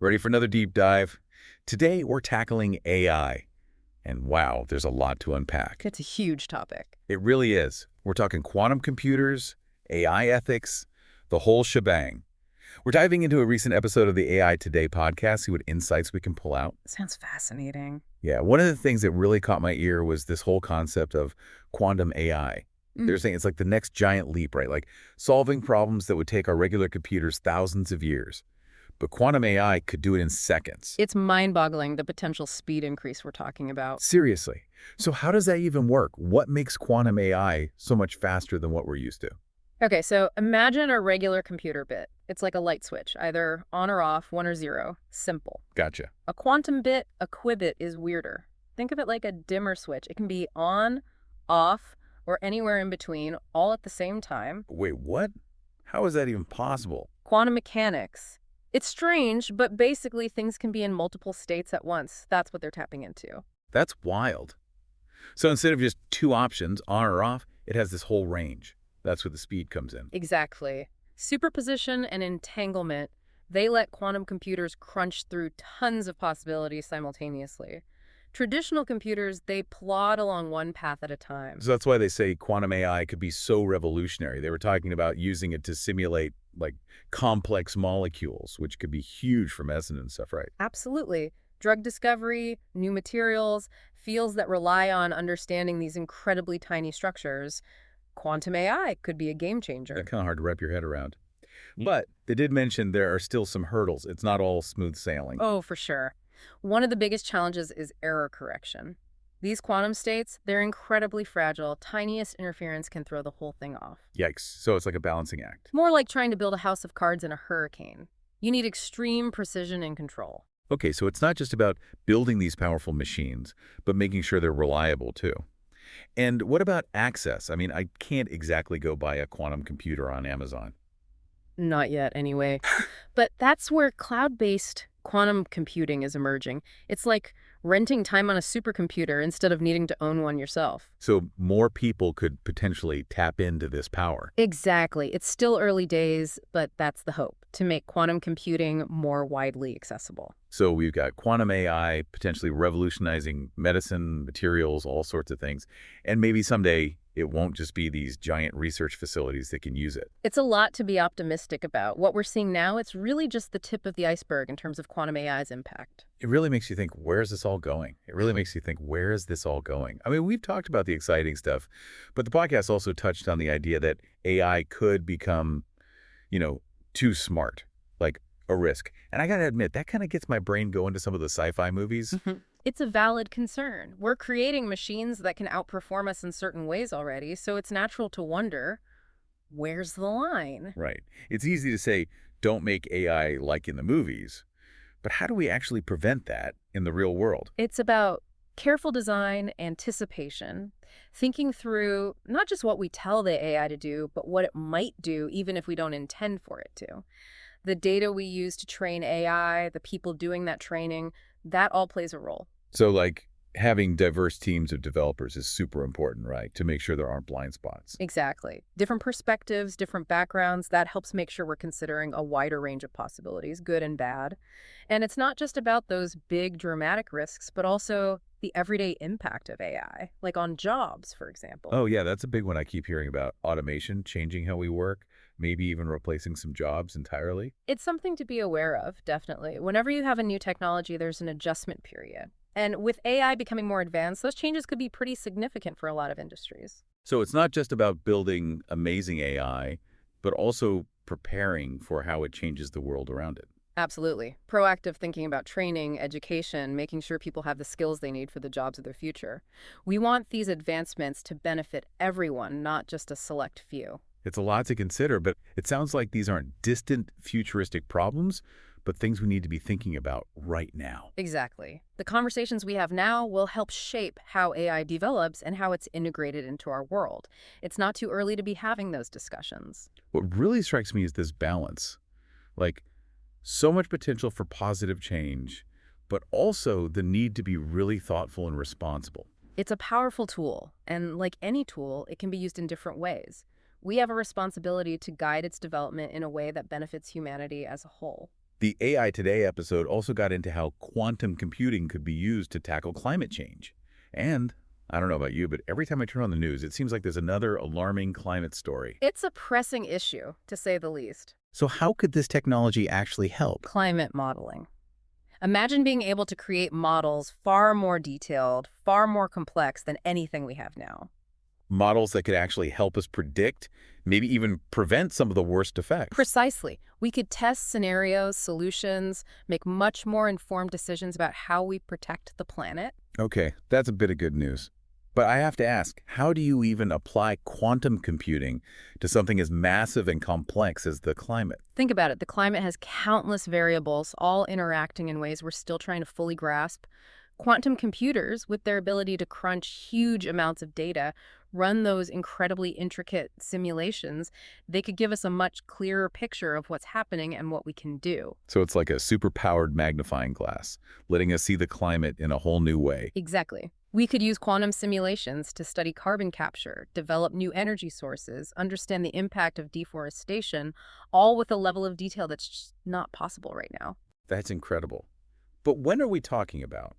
Ready for another deep dive? Today, we're tackling AI. And wow, there's a lot to unpack. It's a huge topic. It really is. We're talking quantum computers, AI ethics, the whole shebang. We're diving into a recent episode of the AI Today podcast, see what insights we can pull out. Sounds fascinating. Yeah, one of the things that really caught my ear was this whole concept of quantum AI. They're saying it's like the next giant leap, right? Like solving problems that would take our regular computers thousands of years. But quantum AI could do it in seconds. It's mind-boggling, the potential speed increase we're talking about. Seriously. So how does that even work? What makes quantum AI so much faster than what we're used to? Okay, so imagine a regular computer bit. It's like a light switch, either on or off, 1 or 0. Simple. Gotcha. A quantum bit, a qubit, is weirder. Think of it like a dimmer switch. It can be on, off, or anywhere in between, all at the same time. Wait, what? How is that even possible? Quantum mechanics. It's strange, but basically things can be in multiple states at once. That's what they're tapping into. That's wild. So instead of just two options, on or off, it has this whole range. That's where the speed comes in. Exactly. Superposition and entanglement, they let quantum computers crunch through tons of possibilities simultaneously. Traditional computers, they plod along one path at a time. So that's why they say quantum AI could be so revolutionary. They were talking about using it to simulate like complex molecules, which could be huge for medicine and stuff, right? Absolutely. Drug discovery, new materials, fields that rely on understanding these incredibly tiny structures. Quantum AI could be a game changer. Kind of hard to wrap your head around. But they did mention there are still some hurdles. It's not all smooth sailing. Oh, for sure. One of the biggest challenges is error correction. These quantum states, they're incredibly fragile. Tiniest interference can throw the whole thing off. Yikes. So it's like a balancing act. More like trying to build a house of cards in a hurricane. You need extreme precision and control. Okay, so it's not just about building these powerful machines, but making sure they're reliable too. And what about access? I mean, I can't exactly go buy a quantum computer on Amazon. Not yet, anyway. But that's where cloud-based quantum computing is emerging. It's like renting time on a supercomputer instead of needing to own one yourself. So more people could potentially tap into this power. Exactly. It's still early days, but that's the hope, to make quantum computing more widely accessible. So we've got quantum AI potentially revolutionizing medicine, materials, all sorts of things. And maybe someday it won't just be these giant research facilities that can use it. It's a lot to be optimistic about. What we're seeing now, it's really just the tip of the iceberg in terms of quantum AI's impact. It really makes you think, where is this all going? It really makes you think, where is this all going? I mean, we've talked about the exciting stuff, but the podcast also touched on the idea that AI could become, too smart, like a risk. And I got to admit, that kind of gets my brain going to some of the sci-fi movies. It's a valid concern. We're creating machines that can outperform us in certain ways already, so it's natural to wonder, where's the line? Right. It's easy to say, don't make AI like in the movies. But how do we actually prevent that in the real world? It's about careful design, anticipation, thinking through not just what we tell the AI to do, but what it might do even if we don't intend for it to. The data we use to train AI, the people doing that training, that all plays a role. So like having diverse teams of developers is super important, right? To make sure there aren't blind spots. Exactly. Different perspectives, different backgrounds, that helps make sure we're considering a wider range of possibilities, good and bad. And it's not just about those big dramatic risks, but also the everyday impact of AI, like on jobs, for example. Oh yeah, that's a big one I keep hearing about. Automation, changing how we work, maybe even replacing some jobs entirely. It's something to be aware of, definitely. Whenever you have a new technology, there's an adjustment period. And with AI becoming more advanced, those changes could be pretty significant for a lot of industries. So it's not just about building amazing AI, but also preparing for how it changes the world around it. Absolutely. Proactive thinking about training, education, making sure people have the skills they need for the jobs of their future. We want these advancements to benefit everyone, not just a select few. It's a lot to consider, but it sounds like these aren't distant, futuristic problems, but things we need to be thinking about right now. Exactly. The conversations we have now will help shape how AI develops and how it's integrated into our world. It's not too early to be having those discussions. What really strikes me is this balance. Like, so much potential for positive change, but also the need to be really thoughtful and responsible. It's a powerful tool, and like any tool, it can be used in different ways. We have a responsibility to guide its development in a way that benefits humanity as a whole. The AI Today episode also got into how quantum computing could be used to tackle climate change. And I don't know about you, but every time I turn on the news, it seems like there's another alarming climate story. It's a pressing issue, to say the least. So how could this technology actually help? Climate modeling. Imagine being able to create models far more detailed, far more complex than anything we have now. Models that could actually help us predict, maybe even prevent some of the worst effects. Precisely. We could test scenarios, solutions, make much more informed decisions about how we protect the planet. Okay, that's a bit of good news. But I have to ask, how do you even apply quantum computing to something as massive and complex as the climate? Think about it. The climate has countless variables, all interacting in ways we're still trying to fully grasp. Quantum computers, with their ability to crunch huge amounts of data, run those incredibly intricate simulations, they could give us a much clearer picture of what's happening and what we can do. So it's like a super-powered magnifying glass, letting us see the climate in a whole new way. Exactly. We could use quantum simulations to study carbon capture, develop new energy sources, understand the impact of deforestation, all with a level of detail that's just not possible right now. That's incredible. But when are we talking about?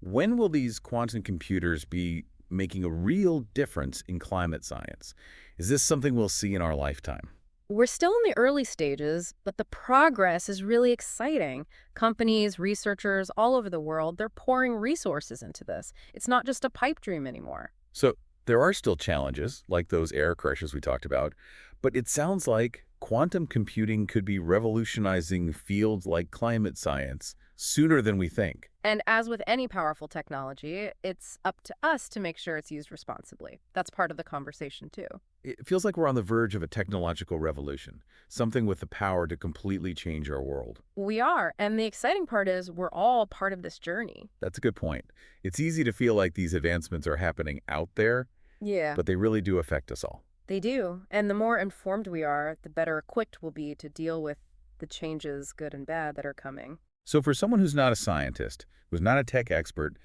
When will these quantum computers be making a real difference in climate science? Is this something we'll see in our lifetime? We're still in the early stages, but the progress is really exciting. Companies, researchers all over the world, they're pouring resources into this. It's not just a pipe dream anymore. So there are still challenges, like those air crashes we talked about, but it sounds like quantum computing could be revolutionizing fields like climate science sooner than we think. And as with any powerful technology, it's up to us to make sure it's used responsibly. That's part of the conversation, too. It feels like we're on the verge of a technological revolution, something with the power to completely change our world. We are, and the exciting part is we're all part of this journey. That's a good point. It's easy to feel like these advancements are happening out there, Yeah, but they really do affect us all. they do. And the more informed we are, the better equipped we'll be to deal with the changes, good and bad, that are coming. So for someone who's not a scientist, who's not a tech expert,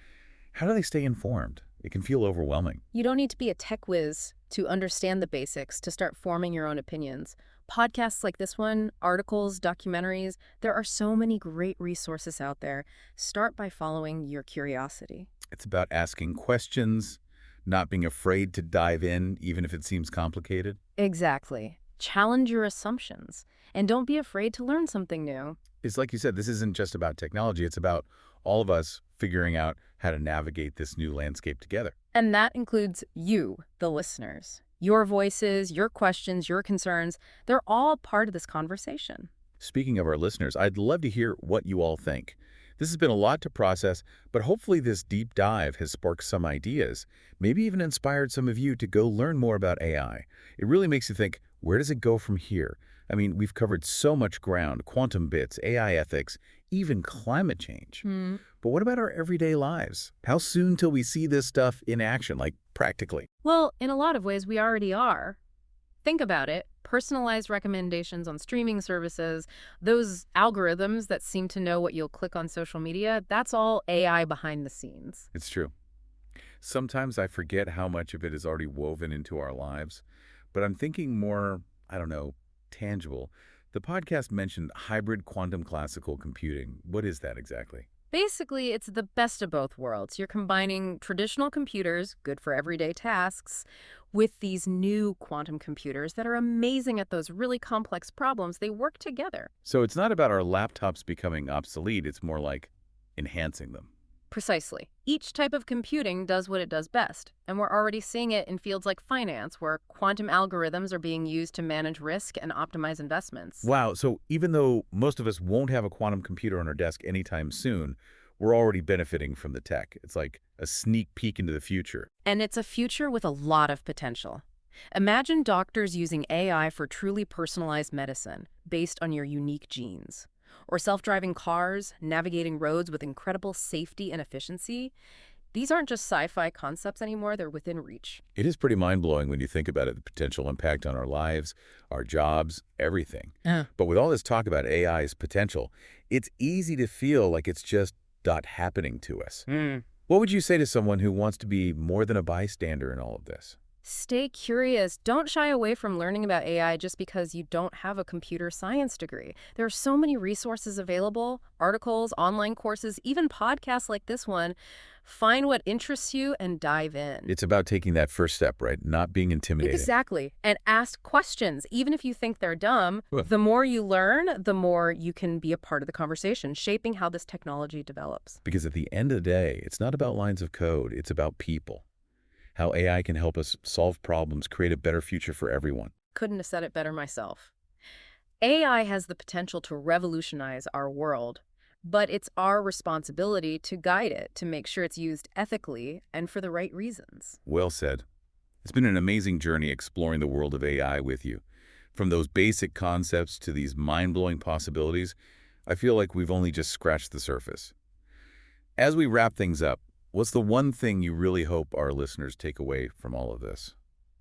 how do they stay informed? It can feel overwhelming. You don't need to be a tech whiz to understand the basics, to start forming your own opinions. Podcasts like this one, articles, documentaries, there are so many great resources out there. Start by following your curiosity. It's about asking questions, not being afraid to dive in, even if it seems complicated. Exactly. Challenge your assumptions, and don't be afraid to learn something new. It's like you said, this isn't just about technology. It's about all of us figuring out how to navigate this new landscape together. And that includes you, the listeners. Your voices, your questions, your concerns, they're all part of this conversation. Speaking of our listeners, I'd love to hear what you all think. This has been a lot to process, but hopefully this deep dive has sparked some ideas, maybe even inspired some of you to go learn more about AI. It really makes you think, where does it go from here? I mean, we've covered so much ground, quantum bits, AI ethics, even climate change. But what about our everyday lives? How soon till we see this stuff in action, like practically? Well, in a lot of ways, we already are. Think about it. Personalized recommendations on streaming services, those algorithms that seem to know what you'll click on social media, that's all AI behind the scenes. It's true. Sometimes I forget how much of it is already woven into our lives, but I'm thinking more, I don't know, tangible. The podcast mentioned hybrid quantum classical computing. What is that exactly? Basically, it's the best of both worlds. You're combining traditional computers, good for everyday tasks, with these new quantum computers that are amazing at those really complex problems. They work together. So it's not about our laptops becoming obsolete, it's more like enhancing them. Precisely. Each type of computing does what it does best, and we're already seeing it in fields like finance, where quantum algorithms are being used to manage risk and optimize investments. Wow, so even though most of us won't have a quantum computer on our desk anytime soon, we're already benefiting from the tech. It's like a sneak peek into the future. And it's a future with a lot of potential. Imagine doctors using AI for truly personalized medicine based on your unique genes. Or self-driving cars, navigating roads with incredible safety and efficiency. These aren't just sci-fi concepts anymore, they're within reach. It is pretty mind-blowing when you think about it, the potential impact on our lives, our jobs, everything. But with all this talk about AI's potential, it's easy to feel like it's just not happening to us. What would you say to someone who wants to be more than a bystander in all of this? Stay curious. Don't shy away from learning about AI just because you don't have a computer science degree. There are so many resources available, articles, online courses, even podcasts like this one. Find what interests you and dive in. It's about taking that first step, right? Not being intimidated. Exactly. And ask questions. Even if you think they're dumb, Well, the more you learn, the more you can be a part of the conversation, shaping how this technology develops. because at the end of the day, it's not about lines of code. It's about people. How AI can help us solve problems, create a better future for everyone. Couldn't have said it better myself. AI has the potential to revolutionize our world, but it's our responsibility to guide it, to make sure it's used ethically and for the right reasons. Well said. It's been an amazing journey exploring the world of AI with you. From those basic concepts to these mind-blowing possibilities, I feel like we've only just scratched the surface. As we wrap things up, what's the one thing you really hope our listeners take away from all of this?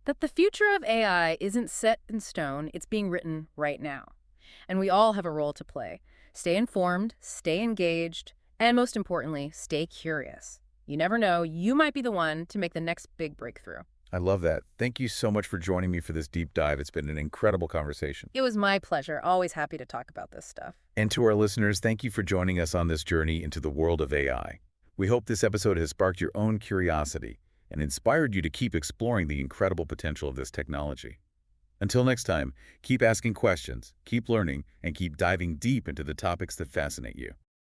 That the future of AI isn't set in stone, it's being written right now. And we all have a role to play. Stay informed, stay engaged, and most importantly, stay curious. You never know, you might be the one to make the next big breakthrough. I love that. Thank you so much for joining me for this deep dive. It's been an incredible conversation. It was my pleasure. Always happy to talk about this stuff. And to our listeners, thank you for joining us on this journey into the world of AI. We hope this episode has sparked your own curiosity and inspired you to keep exploring the incredible potential of this technology. Until next time, keep asking questions, keep learning, and keep diving deep into the topics that fascinate you.